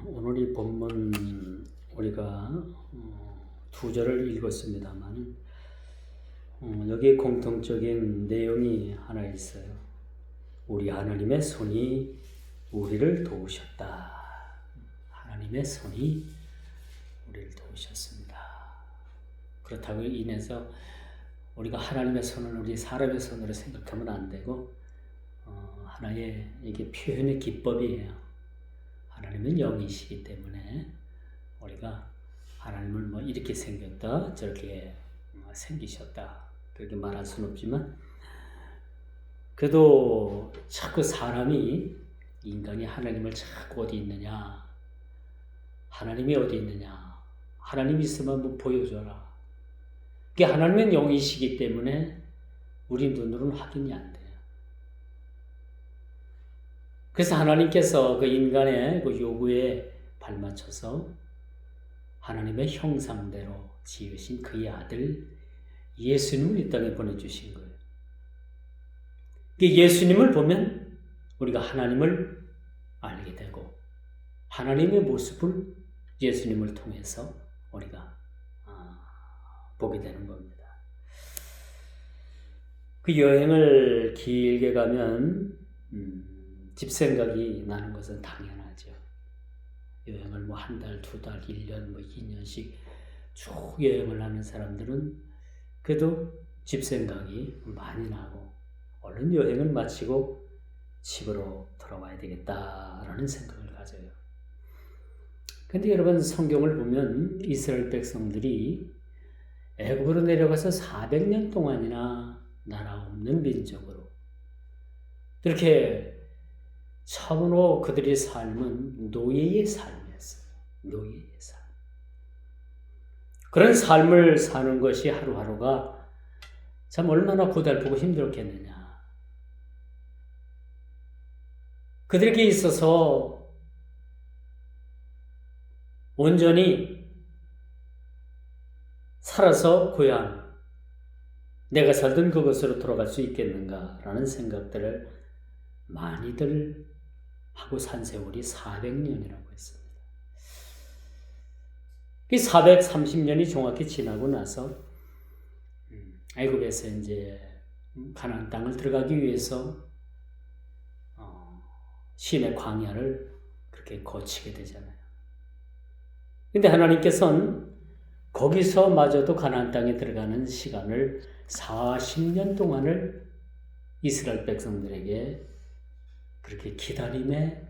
오늘 이 본문 우리가 두 절을 읽었습니다만 여기 공통적인 내용이 하나 있어요. 우리 하나님의 손이 우리를 도우셨다. 하나님의 손이 우리를 도우셨습니다. 그렇다고 인해서 우리가 하나님의 손을 우리 사람의 손으로 생각하면 안 되고 하나의 이게 표현의 기법이에요. 하나님은 영이시기 때문에 우리가 하나님을 뭐 이렇게 생겼다 저렇게 생기셨다 그렇게 말할 수는 없지만 그래도 자꾸 사람이 인간이 하나님을 자꾸 어디 있느냐 하나님이 어디 있느냐 하나님 있으면 뭐 보여줘라. 그게 하나님은 영이시기 때문에 우리 눈으로는 확인이 안 돼요. 그래서 하나님께서 그 인간의 그 요구에 발맞춰서 하나님의 형상대로 지으신 그의 아들 예수님을 이 땅에 보내주신 거예요. 예수님을 보면 우리가 하나님을 알게 되고 하나님의 모습을 예수님을 통해서 우리가 보게 되는 겁니다. 그 여행을 길게 가면 집 생각이 나는 것은 당연하죠. 여행을 뭐 한 달, 두 달, 1년, 뭐 2년씩 쭉 여행을 하는 사람들은 그래도 집 생각이 많이 나고 얼른 여행을 마치고 집으로 돌아와야 되겠다라는 생각을 가져요. 근데 여러분 성경을 보면 이스라엘 백성들이 애굽으로 내려가서 400년 동안이나 나라 없는 민족으로 이렇게 참으로 그들의 삶은 노예의 삶이었어요. 노예의 삶. 그런 삶을 사는 것이 하루하루가 참 얼마나 고달프고 힘들었겠느냐. 그들에게 있어서 온전히 살아서 고향, 내가 살던 그곳으로 돌아갈 수 있겠는가라는 생각들을 많이들 하고 산 세월이 400년이라고 했습니다. 이 430년이 정확히 지나고 나서 애굽에서 이제 가나안 땅을 들어가기 위해서 시내 광야를 그렇게 거치게 되잖아요. 근데 하나님께서는 거기서마저도 가나안 땅에 들어가는 시간을 40년 동안을 이스라엘 백성들에게 그렇게 기다림의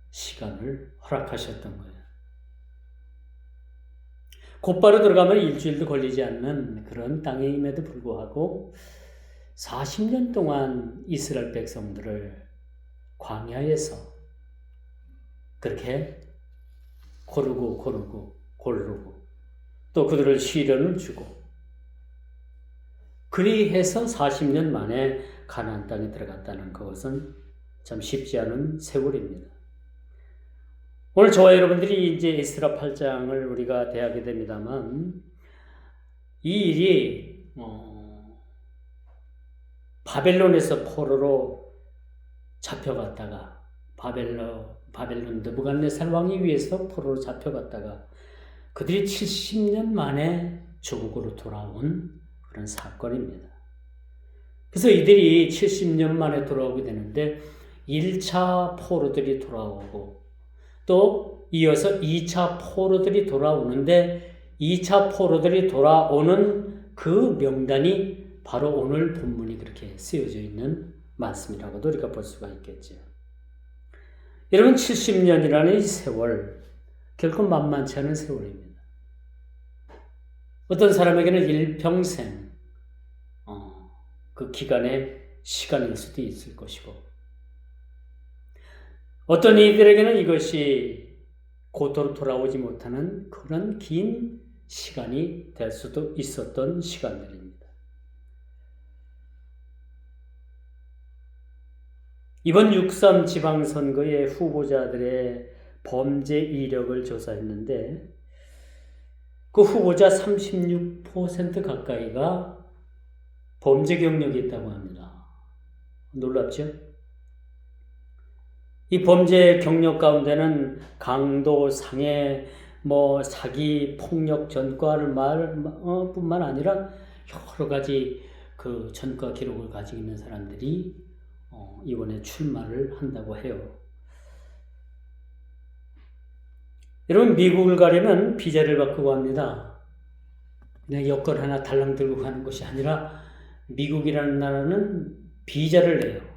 시간을 허락하셨던 거예요. 곧바로 들어가면 일주일도 걸리지 않는 그런 땅임에도 불구하고 40년 동안 이스라엘 백성들을 광야에서 그렇게 고르고 또 그들을 시련을 주고 그리해서 40년 만에 가나안 땅에 들어갔다는 것은 참 쉽지 않은 세월입니다. 오늘 저와 여러분들이 이제 에스라 8장을 우리가 대하게 됩니다만 이 일이 바벨론에서 포로로 잡혀갔다가 바벨론 느부갓네살 왕에 의해서 포로로 잡혀갔다가 그들이 70년 만에 조국으로 돌아온 그런 사건입니다. 그래서 이들이 70년 만에 돌아오게 되는데 1차 포로들이 돌아오고 또 이어서 2차 포로들이 돌아오는데 2차 포로들이 돌아오는 그 명단이 바로 오늘 본문이 그렇게 쓰여져 있는 말씀이라고도 우리가 볼 수가 있겠죠. 여러분 70년이라는 이 세월 결코 만만치 않은 세월입니다. 어떤 사람에게는 일평생 그 기간의 시간일 수도 있을 것이고 어떤 이들에게는 이것이 고도로 돌아오지 못하는 그런 긴 시간이 될 수도 있었던 시간들입니다. 이번 6.3 지방선거의 후보자들의 범죄 이력을 조사했는데 그 후보자 36% 가까이가 범죄 경력이 있다고 합니다. 놀랍죠? 이 범죄 경력 가운데는 강도, 상해, 뭐 사기, 폭력 전과를 뿐만 아니라 여러 가지 그 전과 기록을 가지고 있는 사람들이 이번에 출마를 한다고 해요. 여러분, 미국을 가려면 비자를 받고 갑니다. 그냥 여권 하나 달랑 들고 가는 것이 아니라 미국이라는 나라는 비자를 내요.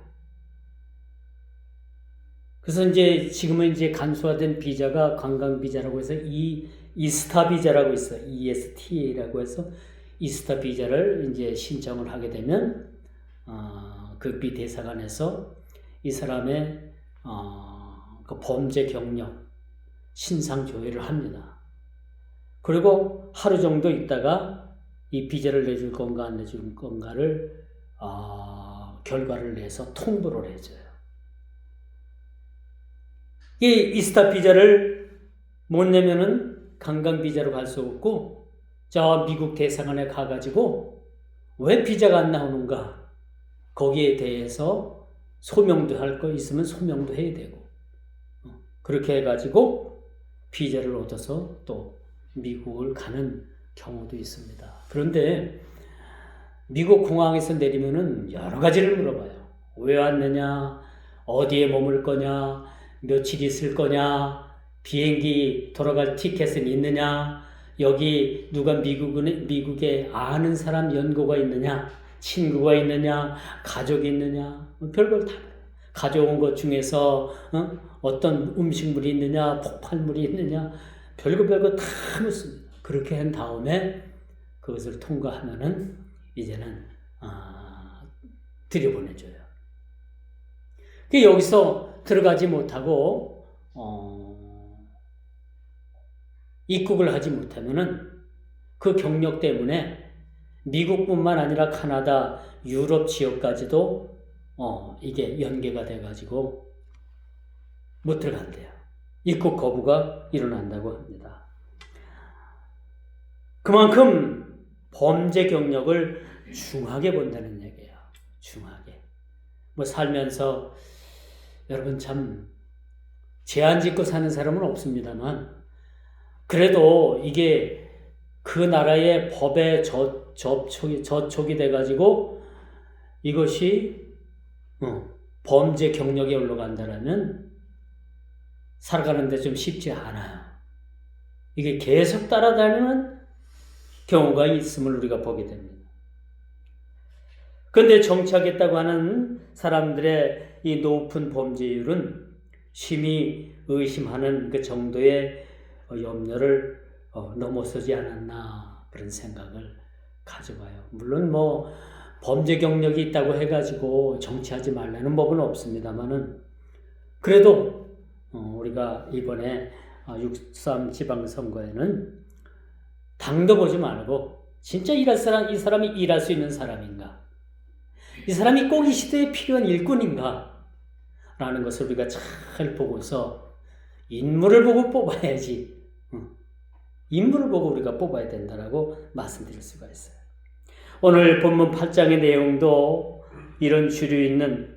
그래서 이제 지금은 이제 간소화된 비자가 관광 비자라고 해서 이스타 비자라고 있어요. ESTA라고 해서 이스타 비자를 이제 신청을 하게 되면 극비 대사관에서 이 사람의 그 범죄 경력 신상 조회를 합니다. 그리고 하루 정도 있다가 이 비자를 내줄 건가 안 내줄 건가를 결과를 내서 통보를 해줘요. 이 이스타 비자를 못 내면은 관광 비자로 갈 수 없고 저 미국 대사관에 가가지고 왜 비자가 안 나오는가 거기에 대해서 소명도 할 거 있으면 소명도 해야 되고 그렇게 해가지고 비자를 얻어서 또 미국을 가는 경우도 있습니다. 그런데 미국 공항에서 내리면은 여러 가지를 물어봐요. 왜 왔느냐, 어디에 머물 거냐, 며칠 있을 거냐, 비행기 돌아갈 티켓은 있느냐, 여기 누가 미국에 아는 사람 연고가 있느냐, 친구가 있느냐, 가족이 있느냐, 별걸 다 가져온 것 중에서 어떤 음식물이 있느냐, 폭발물이 있느냐, 별거 다 묻습니다. 그렇게 한 다음에 그것을 통과하면은 이제는 들여보내줘요. 여기서 들어가지 못하고 입국을 하지 못하면은 그 경력 때문에 미국뿐만 아니라 카나다, 유럽 지역까지도 이게 연계가 돼가지고 못 들어간대요. 입국 거부가 일어난다고 합니다. 그만큼 범죄 경력을 중하게 본다는 얘기예요. 중하게. 뭐 살면서 여러분 참 죄 안 짓고 사는 사람은 없습니다만 그래도 이게 그 나라의 법에 저촉이 돼가지고 이것이 범죄 경력에 올라간다면 살아가는데 좀 쉽지 않아요. 이게 계속 따라다니는 경우가 있음을 우리가 보게 됩니다. 그런데 정치하겠다고 하는 사람들의 이 높은 범죄율은 심히 의심하는 그 정도의 염려를 넘어서지 않았나 그런 생각을 가져봐요. 물론 뭐 범죄 경력이 있다고 해가지고 정치하지 말라는 법은 없습니다만은 그래도 우리가 이번에 6.3 지방선거에는 당도 보지 말고 진짜 이 사람이 일할 수 있는 사람인가? 이 사람이 꼭 이 시대에 필요한 일꾼인가? 라는 것을 우리가 잘 보고서 인물을 보고 뽑아야지. 인물을 보고 우리가 뽑아야 된다라고 말씀드릴 수가 있어요. 오늘 본문 8장의 내용도 이런 주류 있는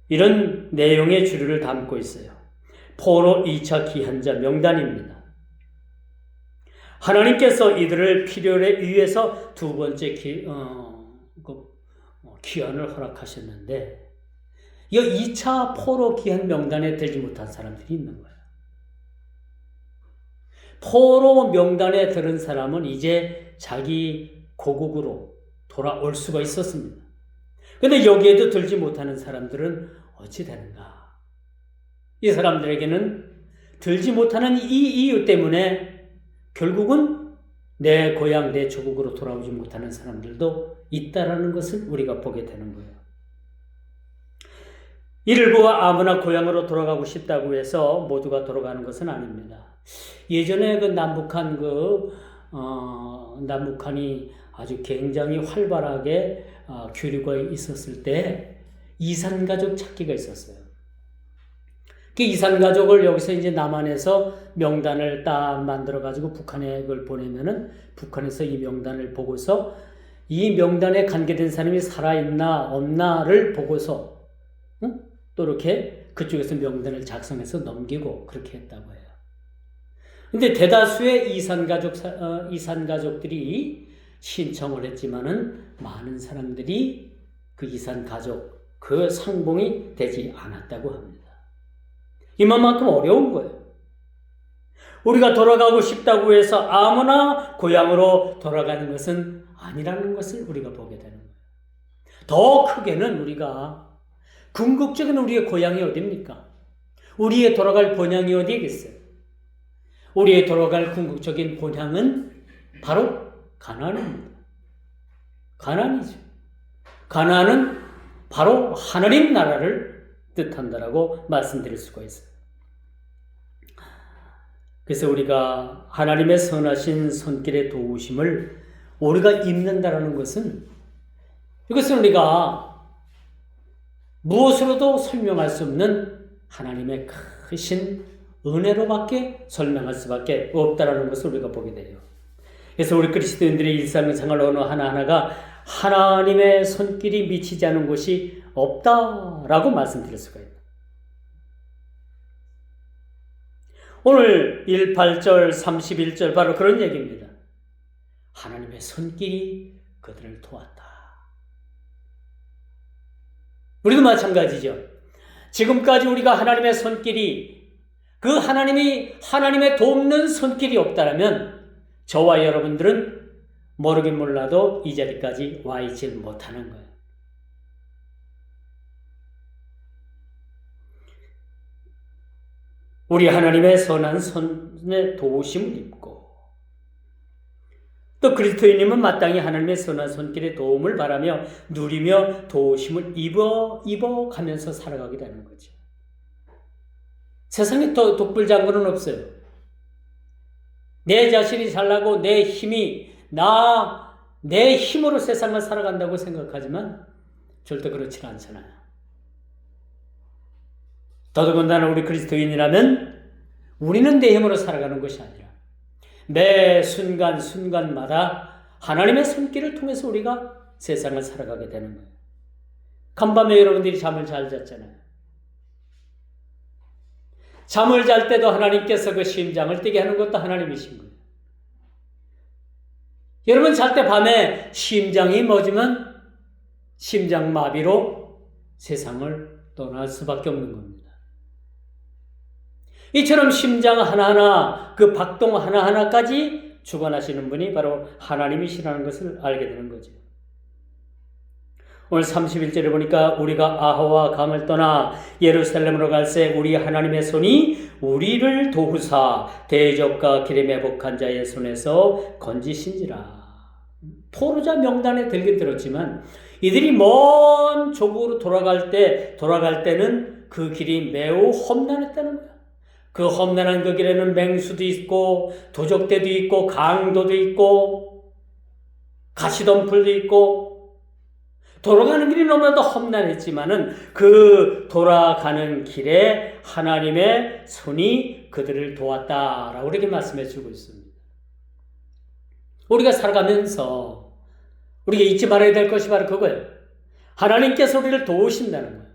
이런 내용의 주류를 담고 있어요. 포로 2차 기한자 명단입니다. 하나님께서 이들을 필요에 의해서 두 번째 기한을 허락하셨는데 이 2차 포로 기한 명단에 들지 못한 사람들이 있는 거예요. 포로 명단에 들은 사람은 이제 자기 고국으로 돌아올 수가 있었습니다. 그런데 여기에도 들지 못하는 사람들은 어찌 되는가? 이 사람들에게는 들지 못하는 이 이유 때문에 결국은 내 고향, 내 조국으로 돌아오지 못하는 사람들도 있다라는 것을 우리가 보게 되는 거예요. 이를 보아 아무나 고향으로 돌아가고 싶다고 해서 모두가 돌아가는 것은 아닙니다. 예전에 그 남북한이 아주 굉장히 활발하게 교류가 있었을 때 이산가족 찾기가 있었어요. 그 이산가족을 여기서 이제 남한에서 명단을 딱 만들어가지고 북한에 그걸 보내면은 북한에서 이 명단을 보고서 이 명단에 관계된 사람이 살아있나 없나를 보고서 또 이렇게 그쪽에서 명단을 작성해서 넘기고 그렇게 했다고 해요. 근데 대다수의 이산가족들이 신청을 했지만은 많은 사람들이 그 이산가족, 그 상봉이 되지 않았다고 합니다. 이만큼 어려운 거예요. 우리가 돌아가고 싶다고 해서 아무나 고향으로 돌아가는 것은 아니라는 것을 우리가 보게 되는 거예요. 더 크게는 우리가 궁극적인 우리의 고향이 어디입니까? 우리의 돌아갈 본향이 어디겠어요? 우리의 돌아갈 궁극적인 본향은 바로 가나안입니다. 가나안이죠. 가나안은 바로 하나님 나라를 뜻한다라고 말씀드릴 수가 있어요. 그래서 우리가 하나님의 선하신 손길의 도우심을 우리가 입는다라는 것은, 이것은 우리가 무엇으로도 설명할 수 없는 하나님의 크신 은혜로밖에 설명할 수밖에 없다라는 것을 우리가 보게 돼요. 그래서 우리 그리스도인들의 일상생활 어느 하나하나가 하나님의 손길이 미치지 않은 곳이 없다라고 말씀드릴 수가 있다. 오늘 18절, 31절 바로 그런 얘기입니다. 하나님의 손길이 그들을 도왔다. 우리도 마찬가지죠. 지금까지 우리가 하나님의 손길이, 그 하나님의 돕는 손길이 없다면 저와 여러분들은 모르긴 몰라도 이 자리까지 와 있지 못하는 거예요. 우리 하나님의 선한 손의 도우심을 입고, 또 그리스도인님은 마땅히 하나님의 선한 손길의 도움을 바라며 누리며 도우심을 입어가면서 살아가게 되는 거죠. 세상에 독불장군은 없어요. 내 자신이 잘나고 내 힘으로 세상을 살아간다고 생각하지만 절대 그렇지 않잖아요. 더더군다나 우리 그리스도인이라면 우리는 내 힘으로 살아가는 것이 아니라 매 순간순간마다 하나님의 손길을 통해서 우리가 세상을 살아가게 되는 거예요. 간밤에 여러분들이 잠을 잘 잤잖아요. 잠을 잘 때도 하나님께서 그 심장을 뛰게 하는 것도 하나님이신 거예요. 여러분 잘 때 밤에 심장이 멎으면 심장마비로 세상을 떠날 수밖에 없는 겁니다. 이처럼 심장 하나하나, 그 박동 하나하나까지 주관하시는 분이 바로 하나님이시라는 것을 알게 되는 거죠. 오늘 31절에 보니까 우리가 아하와 강을 떠나 예루살렘으로 갈새 우리 하나님의 손이 우리를 도우사 대적과 길에 매복한 자의 손에서 건지신지라. 포로자 명단에 들긴 들었지만 이들이 먼 조국으로 돌아갈 때는 그 길이 매우 험난했다는 거야. 그 험난한 그 길에는 맹수도 있고 도적대도 있고 강도도 있고 가시덤불도 있고 돌아가는 길이 너무나도 험난했지만은 그 돌아가는 길에 하나님의 손이 그들을 도왔다라고 이렇게 말씀해 주고 있습니다. 우리가 살아가면서 우리가 잊지 말아야 될 것이 바로 그거예요. 하나님께서 우리를 도우신다는 거예요.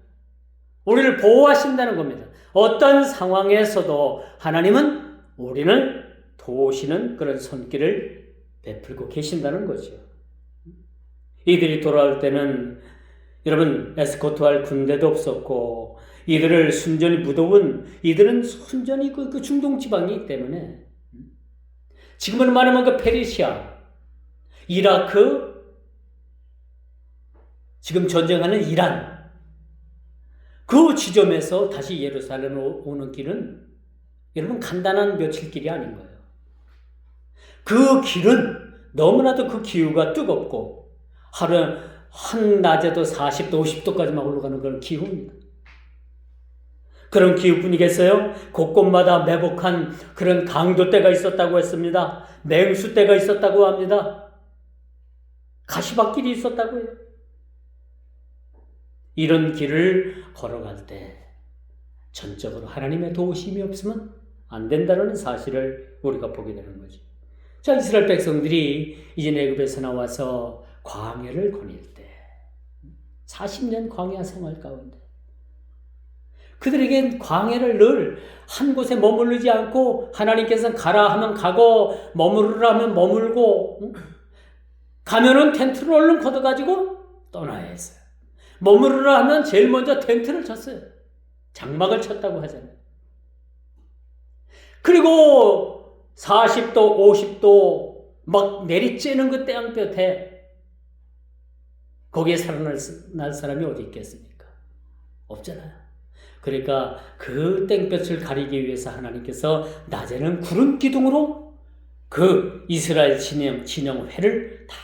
우리를 보호하신다는 겁니다. 어떤 상황에서도 하나님은 우리를 도우시는 그런 손길을 베풀고 계신다는 거죠. 이들이 돌아올 때는 여러분 에스코트할 군대도 없었고 이들은 순전히 그 중동 지방이기 때문에 지금은 말하면 그 페르시아, 이라크, 지금 전쟁하는 이란, 그 지점에서 다시 예루살렘으로 오는 길은 여러분 간단한 며칠 길이 아닌 거예요. 그 길은 너무나도 그 기후가 뜨겁고 하루 한낮에도 40도, 50도까지만 올라가는 그런 기후입니다. 그런 기후뿐이겠어요? 곳곳마다 매복한 그런 강도떼가 있었다고 했습니다. 맹수떼가 있었다고 합니다. 가시밭길이 있었다고 해요. 이런 길을 걸어갈 때 전적으로 하나님의 도우심이 없으면 안 된다는 사실을 우리가 보게 되는 거죠. 자, 이스라엘 백성들이 이제 애굽에서 나와서 광야를 거닐 때 40년 광야 생활 가운데 그들에겐 광야를 늘 한 곳에 머무르지 않고 하나님께서는 가라 하면 가고 머무르라 하면 머물고 가면은 텐트를 얼른 걷어가지고 떠나야 했어요. 머무르라 하면 제일 먼저 텐트를 쳤어요. 장막을 쳤다고 하잖아요. 그리고 40도, 50도 막 내리쬐는 그 태양볕에 거기에 살아날 사람이 어디 있겠습니까? 없잖아요. 그러니까 그 땡볕을 가리기 위해서 하나님께서 낮에는 구름 기둥으로 그 이스라엘 진영 회를 다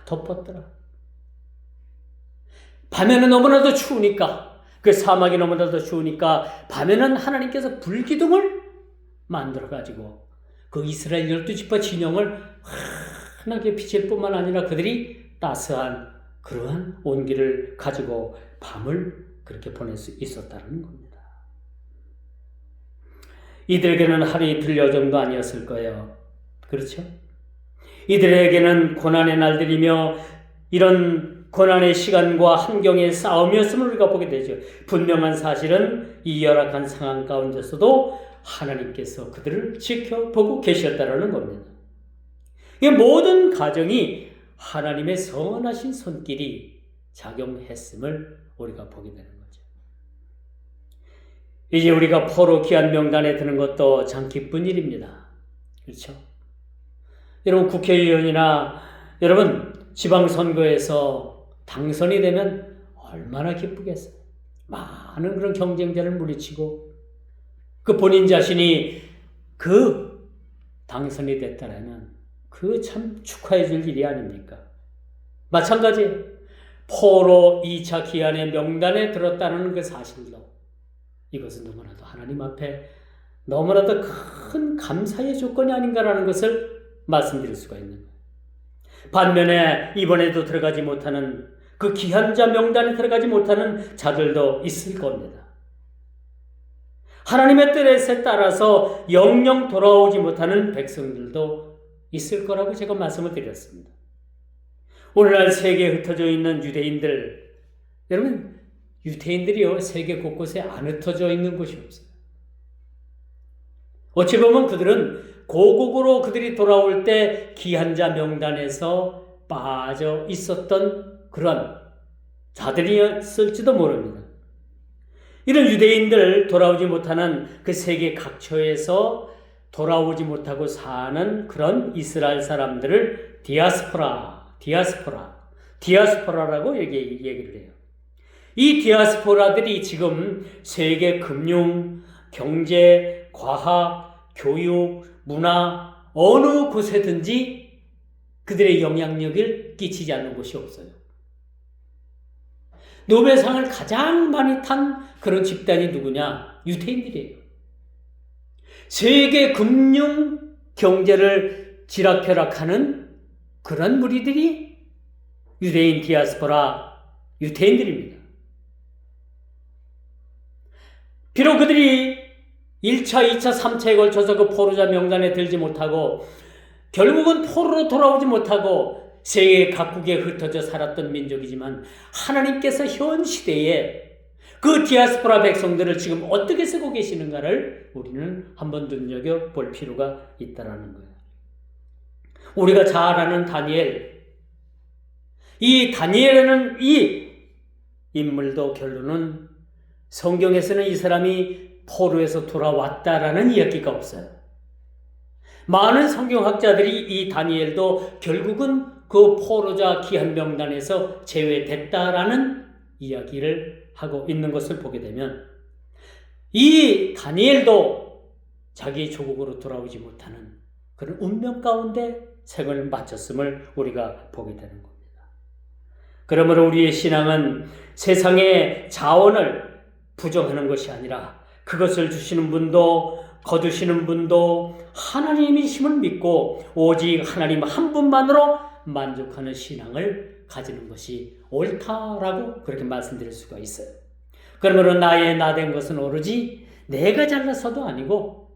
덮었더라. 밤에는 너무나도 추우니까, 그 사막이 너무나도 추우니까 밤에는 하나님께서 불기둥을 만들어가지고 그 이스라엘 12지파 진영을 환하게 비칠 뿐만 아니라 그들이 따스한 그러한 온기를 가지고 밤을 그렇게 보낼 수 있었다는 겁니다. 이들에게는 하루 이틀 정도 아니었을 거예요. 그렇죠? 이들에게는 고난의 날들이며 이런 고난의 시간과 환경의 싸움이었음을 우리가 보게 되죠. 분명한 사실은 이 열악한 상황 가운데서도 하나님께서 그들을 지켜보고 계셨다는 겁니다. 이 모든 가정이 하나님의 선하신 손길이 작용했음을 우리가 보게 되는 거죠. 이제 우리가 포로 귀한 명단에 드는 것도 참 기쁜 일입니다. 그렇죠? 여러분 국회의원이나 여러분 지방선거에서 당선이 되면 얼마나 기쁘겠어요. 많은 그런 경쟁자를 물리치고 그 본인 자신이 그 당선이 됐다라면 그 참 축하해 줄 일이 아닙니까? 마찬가지 포로 2차 기한의 명단에 들었다는 그 사실도 이것은 너무나도 하나님 앞에 너무나도 큰 감사의 조건이 아닌가라는 것을 말씀드릴 수가 있는 거예요. 반면에 이번에도 들어가지 못하는 그 기한자 명단에 들어가지 못하는 자들도 있을 겁니다. 하나님의 뜻에 따라서 영영 돌아오지 못하는 백성들도 있을 거라고 제가 말씀을 드렸습니다. 오늘날 세계에 흩어져 있는 유대인들, 여러분 유대인들이요 세계 곳곳에 안 흩어져 있는 곳이 없어요. 어찌 보면 그들은 고국으로 그들이 돌아올 때 기한자 명단에서 빠져 있었던 그런 자들이었을지도 모릅니다. 이런 유대인들 돌아오지 못하는 그 세계 각처에서 돌아오지 못하고 사는 그런 이스라엘 사람들을 디아스포라라고 이렇게 얘기를 해요. 이 디아스포라들이 지금 세계 금융, 경제, 과학, 교육, 문화 어느 곳에든지 그들의 영향력을 끼치지 않는 곳이 없어요. 노벨상을 가장 많이 탄 그런 집단이 누구냐? 유대인들이에요. 세계 금융, 경제를 쥐락펴락하는 그런 무리들이 유대인 디아스포라, 유대인들입니다. 비록 그들이 1차, 2차, 3차에 걸쳐서 그 포로자 명단에 들지 못하고 결국은 포로로 돌아오지 못하고 세계 각국에 흩어져 살았던 민족이지만 하나님께서 현 시대에 그 디아스포라 백성들을 지금 어떻게 쓰고 계시는가를 우리는 한번 눈여겨볼 필요가 있다는 거예요. 우리가 잘 아는 다니엘, 이 다니엘에는 이 인물도 결론은 성경에서는 이 사람이 포로에서 돌아왔다라는 이야기가 없어요. 많은 성경학자들이 이 다니엘도 결국은 그 포로자 기한 명단에서 제외됐다라는 이야기를 하고 있는 것을 보게 되면 이 다니엘도 자기 조국으로 돌아오지 못하는 그런 운명 가운데 생을 마쳤음을 우리가 보게 되는 겁니다. 그러므로 우리의 신앙은 세상의 자원을 부정하는 것이 아니라 그것을 주시는 분도 거두시는 분도 하나님이심을 믿고 오직 하나님 한 분만으로 만족하는 신앙을 가지는 것이 옳다라고 그렇게 말씀드릴 수가 있어요. 그러므로 나의 나된 것은 오로지 내가 잘나서도 아니고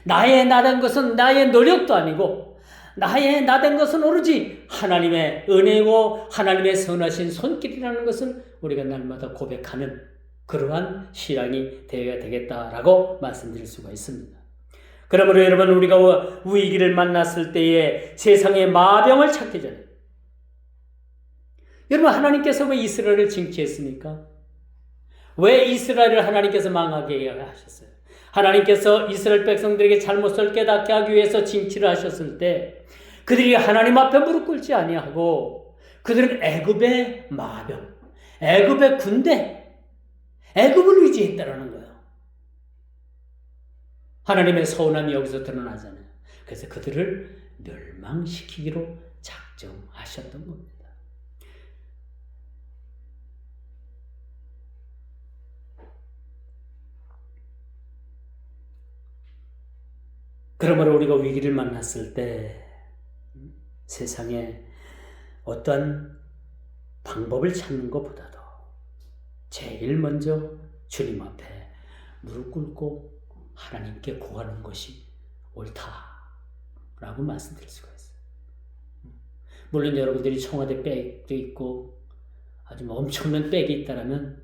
나의 나된 것은 나의 노력도 아니고 나의 나된 것은 오로지 하나님의 은혜고 하나님의 선하신 손길이라는 것을 우리가 날마다 고백하는 그러한 신앙이 되어야 되겠다라고 말씀드릴 수가 있습니다. 그러므로 여러분, 우리가 위기를 만났을 때에 세상의 마병을 찾기 전에, 여러분, 하나님께서 왜 이스라엘을 징치했습니까? 왜 이스라엘을 하나님께서 망하게 하셨어요? 하나님께서 이스라엘 백성들에게 잘못을 깨닫게 하기 위해서 징치를 하셨을 때 그들이 하나님 앞에 무릎 꿇지 아니하고 그들은 애굽의 마병, 애굽의 군대, 애굽을 의지했다라는 거예요. 하나님의 서운함이 여기서 드러나잖아요. 그래서 그들을 멸망시키기로 작정하셨던 겁니다. 그러므로 우리가 위기를 만났을 때 세상에 어떠한 방법을 찾는 것보다도 제일 먼저 주님 앞에 무릎 꿇고 하나님께 구하는 것이 옳다라고 말씀드릴 수가 있어요. 물론 여러분들이 청와대 백도 있고 아주 엄청난 백이 있다면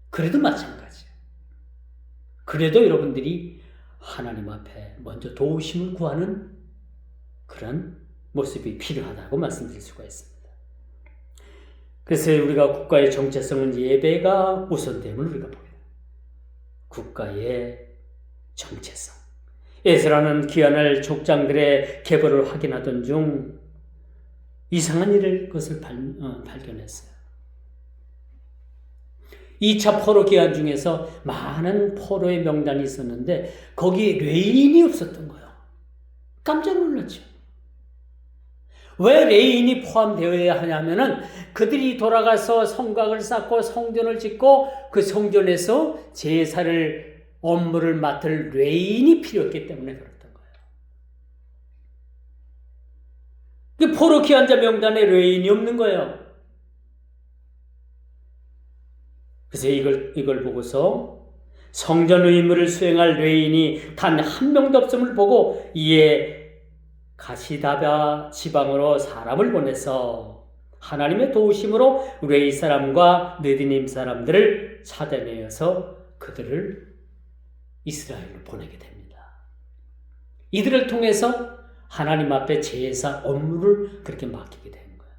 그래도 마찬가지예요. 그래도 여러분들이 하나님 앞에 먼저 도우심을 구하는 그런 모습이 필요하다고 말씀드릴 수가 있습니다. 그래서 우리가 국가의 정체성은 예배가 우선됨을 우리가 보게 됩니다. 국가의 정체성. 에스라는 귀환할 족장들의 계보를 확인하던 중 이상한 것을 발견했어요. 2차 포로 기간 중에서 많은 포로의 명단이 있었는데 거기에 레인이 없었던 거예요. 깜짝 놀랐죠. 왜 레인이 포함되어야 하냐면은 그들이 돌아가서 성곽을 쌓고 성전을 짓고 그 성전에서 제사를 업무를 맡을 레인이 필요했기 때문에 그랬던 거예요. 포로 기한자 명단에 레인이 없는 거예요. 그래서 이걸 보고서 성전 의무를 수행할 레인이 단 한 명도 없음을 보고 이에 가시다바 지방으로 사람을 보내서 하나님의 도우심으로 레이 사람과 느디님 사람들을 찾아내어서 그들을 이스라엘로 보내게 됩니다. 이들을 통해서 하나님 앞에 제사 업무를 그렇게 맡기게 되는 거예요.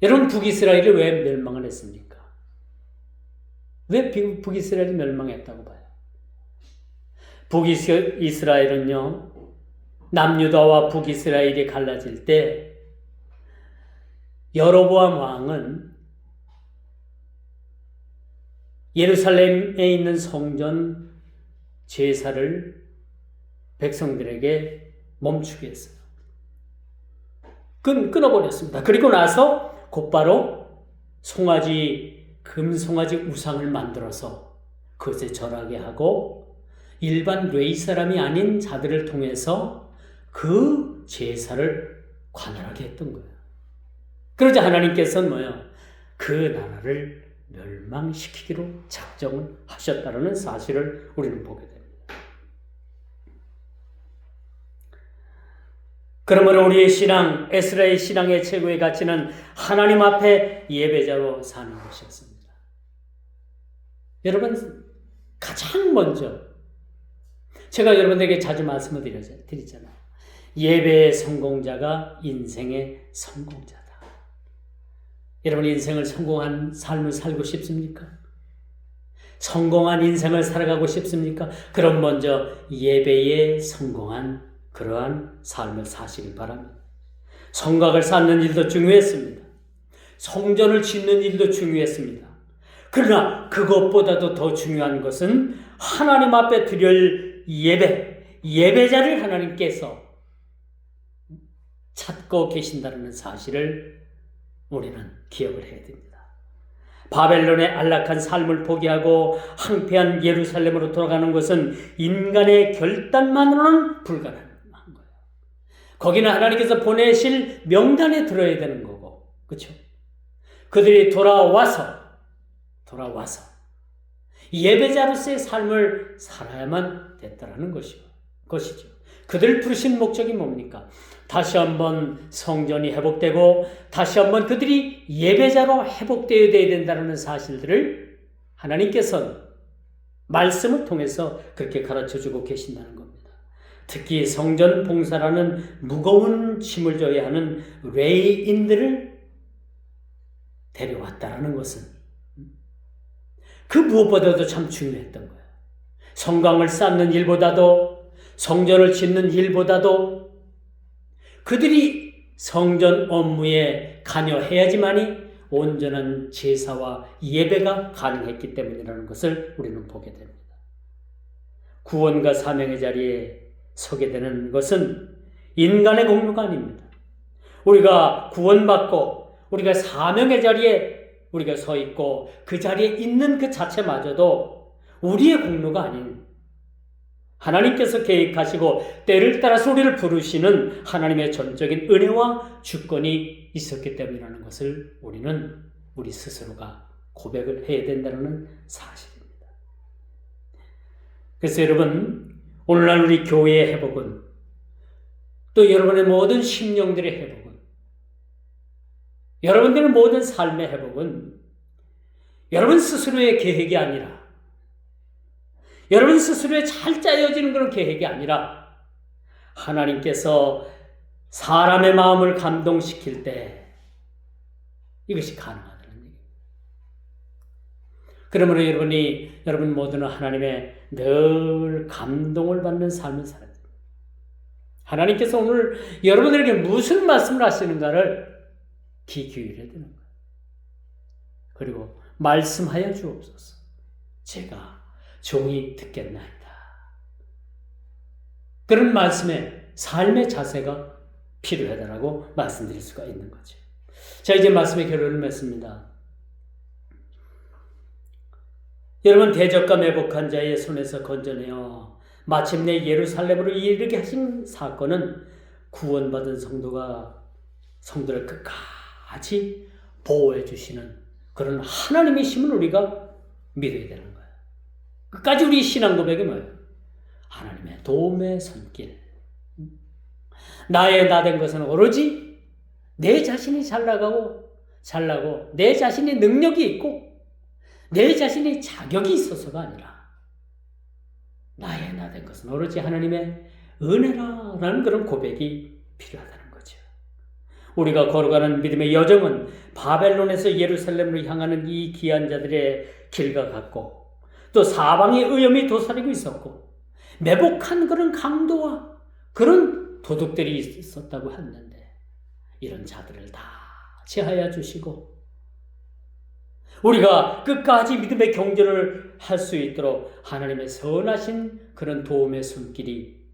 여러분, 북이스라엘이 왜 멸망을 했습니까? 왜 북이스라엘이 멸망했다고 봐요? 북이스라엘은요, 남유다와 북이스라엘이 갈라질 때 여로보암 왕은 예루살렘에 있는 성전 제사를 백성들에게 멈추게 했어요. 끊어버렸습니다. 그리고 나서 곧바로 금송아지 우상을 만들어서 그것에 절하게 하고 일반 레위 사람이 아닌 자들을 통해서 그 제사를 관할하게 했던 거예요. 그러자 하나님께서는 그 나라를 멸망시키기로 작정을 하셨다는 사실을 우리는 보게 됩니다. 그러므로 우리의 신앙, 에스라의 신앙의 최고의 가치는 하나님 앞에 예배자로 사는 것이었습니다. 여러분, 가장 먼저 제가 여러분들에게 자주 말씀을 드리잖아요. 예배의 성공자가 인생의 성공자다. 여러분, 인생을 성공한 삶을 살고 싶습니까? 성공한 인생을 살아가고 싶습니까? 그럼 먼저 예배에 성공한 그러한 삶을 사시길 바랍니다. 성곽을 쌓는 일도 중요했습니다. 성전을 짓는 일도 중요했습니다. 그러나 그것보다도 더 중요한 것은 하나님 앞에 드릴 예배자를 하나님께서 찾고 계신다는 사실을 우리는 기억을 해야 됩니다. 바벨론의 안락한 삶을 포기하고 황폐한 예루살렘으로 돌아가는 것은 인간의 결단만으로는 불가능한 거예요. 거기는 하나님께서 보내실 명단에 들어야 되는 거고, 그렇죠? 그들이 돌아와서 예배자로서의 삶을 살아야만 됐다라는 것이죠. 그들 부르신 목적이 뭡니까? 다시 한번 성전이 회복되고 다시 한번 그들이 예배자로 회복되어야 된다는 사실들을 하나님께서는 말씀을 통해서 그렇게 가르쳐주고 계신다는 겁니다. 특히 성전 봉사라는 무거운 짐을 져야 하는 레위인들을 데려왔다라는 것은 그 무엇보다도 참 중요했던 거예요. 성강을 쌓는 일보다도, 성전을 짓는 일보다도 그들이 성전 업무에 관여해야지만이 온전한 제사와 예배가 가능했기 때문이라는 것을 우리는 보게 됩니다. 구원과 사명의 자리에 서게 되는 것은 인간의 공로가 아닙니다. 우리가 구원받고 우리가 사명의 자리에 우리가 서 있고 그 자리에 있는 그 자체마저도 우리의 공로가 아닌 하나님께서 계획하시고 때를 따라서 우리를 부르시는 하나님의 전적인 은혜와 주권이 있었기 때문이라는 것을 우리는 우리 스스로가 고백을 해야 된다는 사실입니다. 그래서 여러분, 오늘날 우리 교회의 회복은 또 여러분의 모든 심령들의 회복은 여러분들의 모든 삶의 회복은 여러분 스스로의 계획이 아니라 여러분 스스로의 잘 짜여지는 그런 계획이 아니라 하나님께서 사람의 마음을 감동시킬 때 이것이 가능하다는 얘기예요. 그러므로 여러분 모두는 하나님의 늘 감동을 받는 삶을 살아야 돼요. 하나님께서 오늘 여러분들에게 무슨 말씀을 하시는가를 귀 기울여야 되는 거예요. 그리고 말씀하여 주옵소서. 제가 종이 듣겠나이다. 그런 말씀에 삶의 자세가 필요하다라고 말씀드릴 수가 있는 거죠. 자, 이제 말씀의 결론을 맺습니다. 여러분, 대적과 매복한 자의 손에서 건져내어 마침내 예루살렘으로 이르게 하신 사건은 구원받은 성도를 끝까지 보호해 주시는 그런 하나님의 힘을 우리가 믿어야 되는 거예요. 끝까지 우리 신앙 고백이 뭐예요? 하나님의 도움의 손길. 나의 나된 것은 오로지 내 자신이 잘나고 내 자신이 능력이 있고 내 자신이 자격이 있어서가 아니라 나의 나된 것은 오로지 하나님의 은혜라는 그런 고백이 필요하다는 거죠. 우리가 걸어가는 믿음의 여정은 바벨론에서 예루살렘으로 향하는 이 귀한 자들의 길과 같고 또 사방에 의염이 도사리고 있었고 매복한 그런 강도와 그런 도둑들이 있었다고 했는데 이런 자들을 다 제하여 주시고 우리가 끝까지 믿음의 경전을 할 수 있도록 하나님의 선하신 그런 도움의 손길이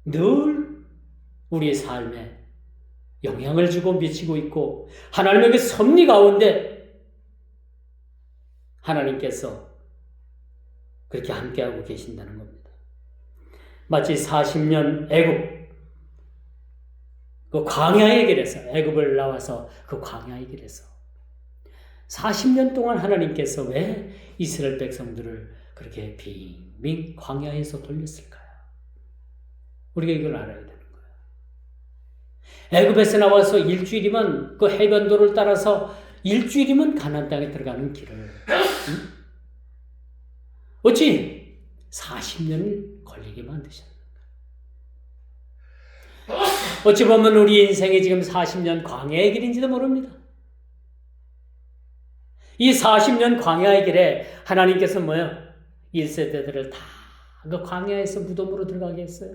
늘 우리의 삶에 영향을 주고 미치고 있고 하나님의 그 섭리 가운데 하나님께서 그렇게 함께하고 계신다는 겁니다. 마치 40년 애굽 그 광야의 길에서 애굽을 나와서 그 광야의 길에서 40년 동안 하나님께서 왜 이스라엘 백성들을 그렇게 빙빙 광야에서 돌렸을까요? 우리가 이걸 알아야 되는 거예요. 애굽에서 나와서 일주일이면 그 해변도를 따라서 일주일이면 가나안 땅에 들어가는 길을 어찌 40년을 걸리게 만드셨는가? 어찌 보면 우리 인생이 지금 40년 광야의 길인지도 모릅니다. 이 40년 광야의 길에 하나님께서 뭐요? 1세대들을 다 그 광야에서 무덤으로 들어가게 했어요.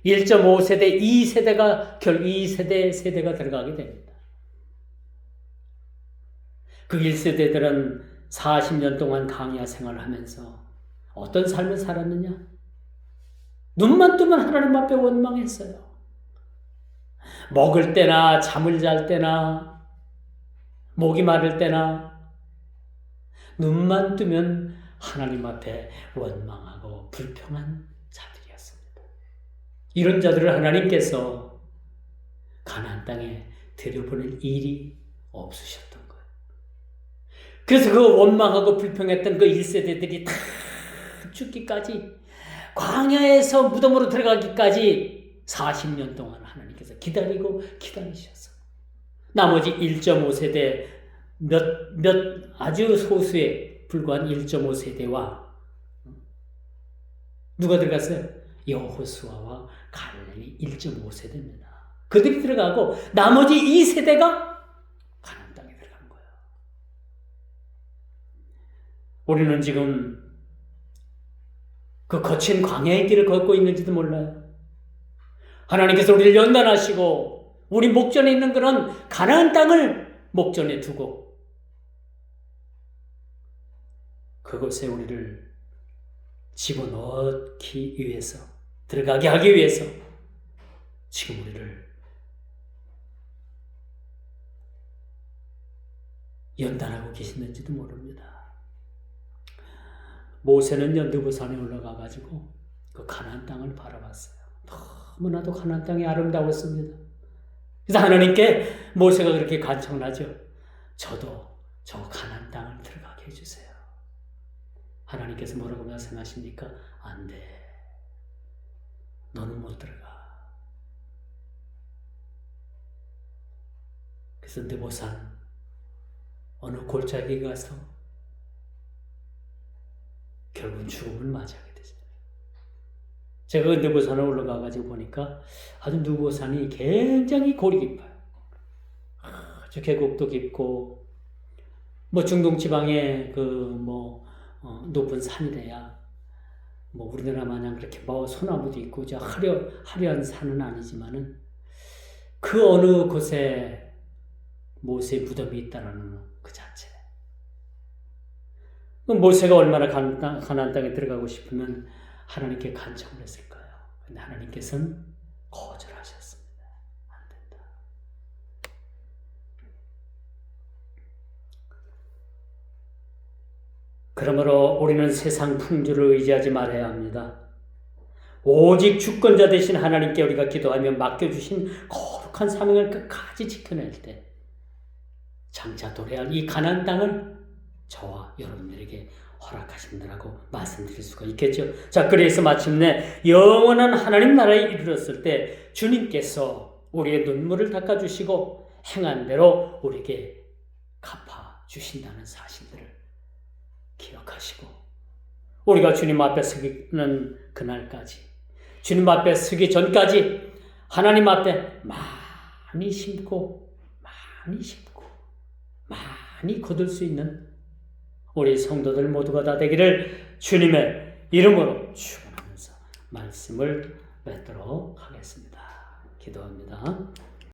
1.5세대, 2세대가 결국 2세대가 들어가게 됩니다. 그 1세대들은 40년 동안 광야 생활을 하면서 어떤 삶을 살았느냐? 눈만 뜨면 하나님 앞에 원망했어요. 먹을 때나 잠을 잘 때나 목이 마를 때나 눈만 뜨면 하나님 앞에 원망하고 불평한 자들이었습니다. 이런 자들을 하나님께서 가나안 땅에 들여보낼 일이 없으셨던 거예요. 그래서 그 원망하고 불평했던 그 1세대들이 다 죽기까지 광야에서 무덤으로 들어가기까지 40년 동안 하나님께서 기다리셨어요. 나머지 1.5세대 아주 소수에 불과한 1.5세대와 누가 들어갔어요? 여호수아와 갈렙이 1.5세대입니다. 그들이 들어가고 나머지 2세대가 가나안 땅에 들어간 거예요. 우리는 지금 그 거친 광야의 길을 걷고 있는지도 몰라요. 하나님께서 우리를 연단하시고 우리 목전에 있는 그런 가나안 땅을 목전에 두고 그곳에 우리를 집어넣기 위해서, 들어가게 하기 위해서 지금 우리를 연단하고 계시는지도 모릅니다. 모세는요, 느보산에 올라가가지고 그 가나안 땅을 바라봤어요. 너무나도 가나안 땅이 아름다웠습니다. 그래서 하나님께 모세가 그렇게 간청하죠. 저도 저 가나안 땅을 들어가게 해주세요. 하나님께서 뭐라고 말씀하십니까? 안 돼. 너는 못 들어가. 그래서 느보산 어느 골짜기에 가서 결국은 죽음을 맞이하게 되죠. 제가 그 느보산에 올라가가지고 보니까 아주 느보산이 굉장히 골이 깊어요. 아주 계곡도 깊고, 뭐 중동 지방에 높은 산이래야 뭐 우리나라 마냥 그렇게 뭐 소나무도 있고 저 화려한 산은 아니지만은 그 어느 곳에 모세의 무덤이 있다라는 그 자체. 모세가 얼마나 가나안 땅에 들어가고 싶으면 하나님께 간청을 했을 거예요. 근데 하나님께서는 거절하셨습니다. 안 된다. 그러므로 우리는 세상 풍조를 의지하지 말아야 합니다. 오직 주권자 되신 하나님께 우리가 기도하며 맡겨주신 거룩한 사명을 끝까지 지켜낼 때 장차 도래할 이 가나안 땅을 저와 여러분들에게 허락하신다라고 말씀드릴 수가 있겠죠. 자, 그래서 마침내 영원한 하나님 나라에 이르렀을 때 주님께서 우리의 눈물을 닦아주시고 행한 대로 우리에게 갚아주신다는 사실들을 기억하시고 우리가 주님 앞에 서기는 그날까지, 주님 앞에 서기 전까지 하나님 앞에 많이 심고 많이 거둘 수 있는 우리 성도들 모두가 다 되기를 주님의 이름으로 축원하면서 말씀을 맺도록 하겠습니다. 기도합니다.